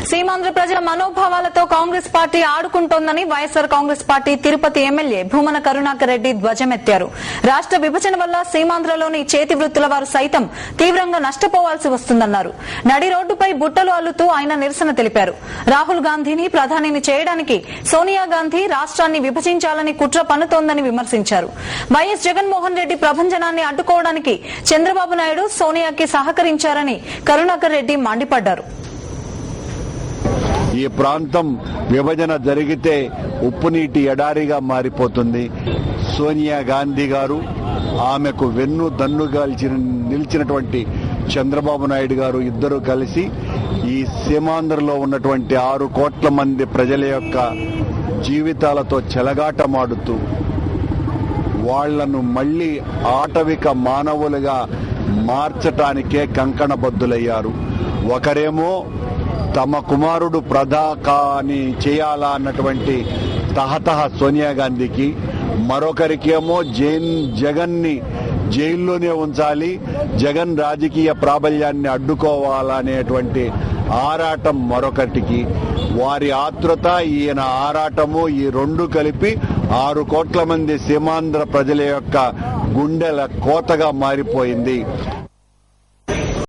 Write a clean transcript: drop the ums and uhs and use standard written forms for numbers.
సీమాంధ్ర ప్రజల మనోభావాలతో కాంగ్రెస్ పార్టీ ఆడుకుంటోందని వైఎస్సార్ కాంగ్రెస్ పార్టీ తిరుపతి ఎమ్మెల్యే భూమన కరుణాకర్ రెడ్డి ధ్వజమెత్తారు. రాష్ట్ర విభజన వల్ల సీమాంధ్రలోని చేతి వృత్తుల వారు సైతం తీవ్రంగా నష్టపోవాల్సి వస్తుందన్నారు. నడి రోడ్డుపై బుట్టలు అల్లుతూ ఆయన నిరసన తెలిపారు. రాహుల్ గాంధీని ప్రధానిని చేయడానికి సోనియా గాంధీ రాష్ట్రాన్ని విభజించాలని కుట్ర పన్నుతోందని విమర్శించారు. వైఎస్ జగన్మోహన్ రెడ్డి ప్రభంజనాన్ని అడ్డుకోవడానికి చంద్రబాబు నాయుడు సోనియాకి సహకరించారని కరుణాకర్ రెడ్డి మండిపడ్డారు. ఈ ప్రాంతం విభజన జరిగితే ఉప్పునీటి ఎడారిగా మారిపోతుంది. సోనియా గాంధీ గారు, ఆమెకు వెన్ను దన్నుగా నిలిచినటువంటి చంద్రబాబు నాయుడు గారు ఇద్దరు కలిసి ఈ సీమాంధ్రలో ఉన్నటువంటి 6 కోట్ల మంది ప్రజల యొక్క జీవితాలతో చెలగాటమాడుతూ వాళ్లను మళ్లీ ఆటవిక మానవులుగా మార్చటానికే కంకణబద్దులయ్యారు. ఒకరేమో తమ కుమారుడు ప్రధాని చేయాలా అన్నటువంటి తహతహ సోనియా గాంధీకి, మరొకరికేమో జగన్ని జైల్లోనే ఉంచాలి, జగన్ రాజకీయ ప్రాబల్యాన్ని అడ్డుకోవాలనేటువంటి ఆరాటం మరొకటికి, వారి ఆతృత ఈయన ఆరాటము, ఈ రెండు కలిపి 6 కోట్ల మంది సీమాంధ్ర ప్రజల యొక్క గుండెల కోతగా మారిపోయింది.